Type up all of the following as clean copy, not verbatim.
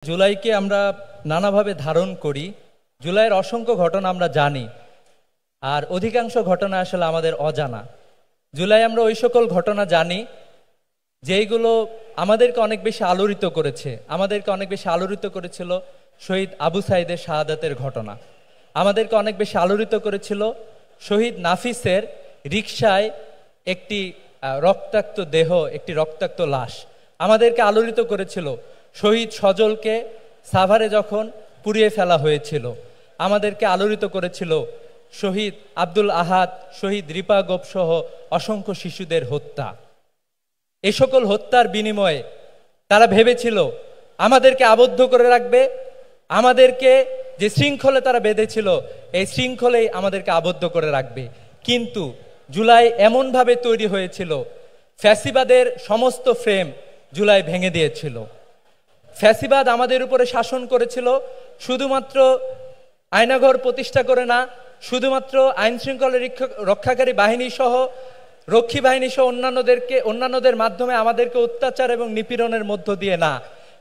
জুলাইকে আমরা নানাভাবে ধারণ করি। জুলাইয়ের অসংখ্য ঘটনা আমরা জানি, আর অধিকাংশ ঘটনা আসলে আমাদের অজানা। জুলাই আমরা ওই সকল ঘটনা জানি যেইগুলো আমাদেরকে অনেক বেশি আলোড়িত করেছে। আমাদেরকে অনেক বেশি আলোড়িত করেছিল শহীদ আবু সাঈদের শাহাদাতের ঘটনা। আমাদেরকে অনেক বেশি আলোড়িত করেছিল শহীদ নাফিসের রিকশায় একটি রক্তাক্ত দেহ, একটি রক্তাক্ত লাশ। আমাদেরকে আলোড়িত করেছিল শহীদ সজলকে সাভারে যখন পুড়িয়ে ফেলা হয়েছিল। আমাদেরকে আলোড়িত করেছিল শহীদ আব্দুল আহাদ, শহীদ রিপা গোপ সহ অসংখ্য শিশুদের হত্যা। এ সকল হত্যার বিনিময়ে তারা ভেবেছিল আমাদেরকে আবদ্ধ করে রাখবে, আমাদেরকে যে শৃঙ্খলে তারা বেঁধেছিল এই শৃঙ্খলেই আমাদেরকে আবদ্ধ করে রাখবে। কিন্তু জুলাই এমনভাবে তৈরি হয়েছিল, ফ্যাসিবাদের সমস্ত ফ্রেম জুলাই ভেঙে দিয়েছিল। ফ্যাসিবাদ আমাদের উপরে শাসন করেছিল শুধুমাত্র আয়নাঘর প্রতিষ্ঠা করে না, শুধুমাত্র আইন শৃঙ্খলা রক্ষাকারী বাহিনী সহ, রক্ষী বাহিনী সহ অন্যান্যদের মাধ্যমে আমাদেরকে অত্যাচার এবং নিপীড়নের মধ্য দিয়ে না।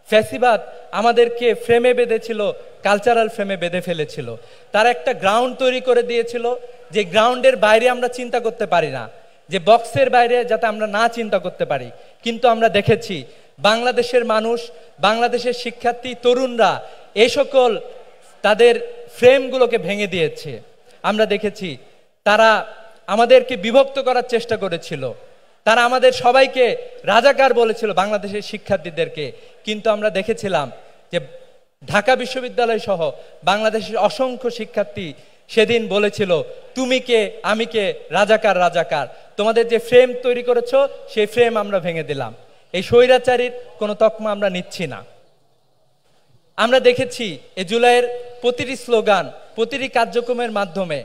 ফ্যাসিবাদ আমাদেরকে ফ্রেমে বেঁধেছিল, কালচারাল ফ্রেমে বেঁধে ফেলেছিল। তারা একটা গ্রাউন্ড তৈরি করে দিয়েছিল, যে গ্রাউন্ডের বাইরে আমরা চিন্তা করতে পারি না, যে বক্সের বাইরে যাতে আমরা না চিন্তা করতে পারি। কিন্তু আমরা দেখেছি বাংলাদেশের মানুষ, বাংলাদেশের শিক্ষার্থী তরুণরা এই সকল তাদের ফ্রেমগুলোকে ভেঙে দিয়েছে। আমরা দেখেছি তারা আমাদেরকে বিভক্ত করার চেষ্টা করেছিল, তারা আমাদের সবাইকে রাজাকার বলেছিল, বাংলাদেশের শিক্ষার্থীদেরকে। কিন্তু আমরা দেখেছিলাম যে ঢাকা বিশ্ববিদ্যালয় সহ বাংলাদেশের অসংখ্য শিক্ষার্থী সেদিন বলেছিল তুমি কে আমি কে, রাজাকার রাজাকার, তোমাদের যে ফ্রেম তৈরি করেছ সেই ফ্রেম আমরা ভেঙে দিলাম। এই স্বৈরাচারীর কোনো তকমা আমরা নিচ্ছি না। আমরা দেখেছি এই জুলাইয়ের প্রতিটি স্লোগান, প্রতিটি কার্যক্রমের মাধ্যমে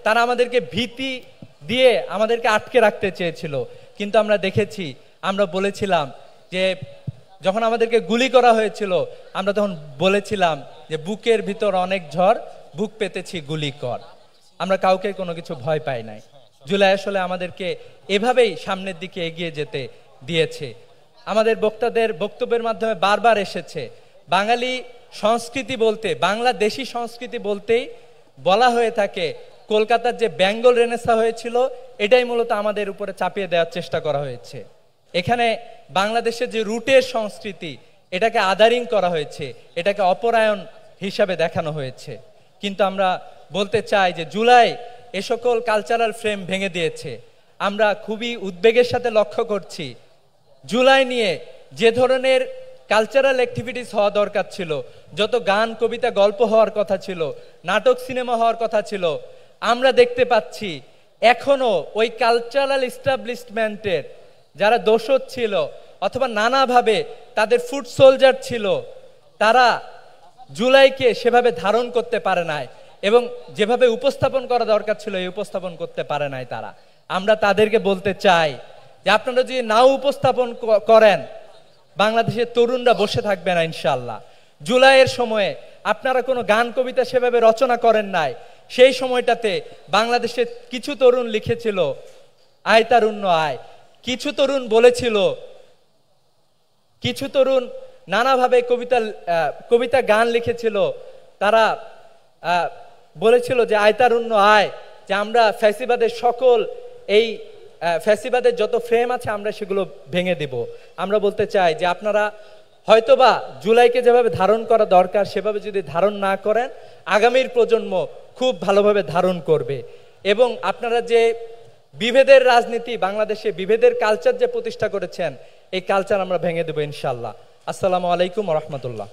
তারা আমাদেরকে ভীতি দিয়ে আমাদেরকে আটকে রাখতে চেয়েছিল। কিন্তু আমরা দেখেছি, আমরা বলেছিলাম যে যখন আমাদেরকে গুলি করা হয়েছিল আমরা তখন বলেছিলাম যে বুকের ভিতর অনেক ঝড়, বুক পেতেছি গুলি কর। আমরা কাউকে কোনো কিছু ভয় পাই নাই। জুলাই আসলে আমাদেরকে এভাবেই সামনের দিকে এগিয়ে যেতে দিয়েছে। আমাদের বক্তব্যের মাধ্যমে বারবার এসেছে বাঙালি সংস্কৃতি বলতে, বাংলাদেশি সংস্কৃতি বলতেই বলা হয়ে থাকে কলকাতার যে বেঙ্গল রেনেসা হয়েছিল এটাই মূলত আমাদের উপরে চাপিয়ে দেওয়ার চেষ্টা করা হয়েছে। এখানে বাংলাদেশের যে রুটের সংস্কৃতি এটাকে আদারিং করা হয়েছে, এটাকে অপরায়ণ হিসাবে দেখানো হয়েছে। কিন্তু আমরা বলতে চাই যে জুলাই এ সকল কালচারাল ফ্রেম ভেঙে দিয়েছে। আমরা খুবই উদ্বেগের সাথে লক্ষ্য করছি জুলাই নিয়ে যে ধরনের কালচারাল অ্যাক্টিভিটিস হওয়া দরকার ছিল, যত গান কবিতা গল্প হওয়ার কথা ছিল, নাটক সিনেমা হওয়ার কথা ছিল, আমরা দেখতে পাচ্ছি এখনো ওই কালচারাল এস্টাবলিশমেন্টের যারা দোসর ছিল অথবা নানাভাবে তাদের ফুট সোলজার ছিল, তারা জুলাইকে সেভাবে ধারণ করতে পারে নাই এবং যেভাবে উপস্থাপন করা দরকার ছিল এই উপস্থাপন করতে পারে নাই তারা। আমরা তাদেরকে বলতে চাই যে আপনারা যদি নাও উপস্থাপন করেন বাংলাদেশের তরুণরা বসে থাকবে না ইনশাল্লাহ। জুলাইয়ের সময়ে আপনারা কোনো গান কবিতা সেভাবে রচনা করেন নাই। সেই সময়টাতে বাংলাদেশের কিছু তরুণ লিখেছিল আয় তারুণ্য আয়, কিছু তরুণ বলেছিল, কিছু তরুণ নানাভাবে কবিতা গান লিখেছিল। তারা বলেছিল যে আয় তারুণ্য আয়, যে আমরা ফ্যাসিবাদের সকল এই ফ্যাসিবাদের যত ফ্রেম আছে আমরা সেগুলো ভেঙে দেব। আমরা বলতে চাই যে আপনারা হয়তোবা জুলাইকে যেভাবে ধারণ করা দরকার সেভাবে যদি ধারণ না করেন আগামীর প্রজন্ম খুব ভালোভাবে ধারণ করবে। এবং আপনারা যে বিভেদের রাজনীতি, বাংলাদেশে বিভেদের কালচার যে প্রতিষ্ঠা করেছেন এই কালচার আমরা ভেঙে দেবো ইনশাল্লাহ। আসসালামু আলাইকুম ওয়া রাহমাতুল্লাহ।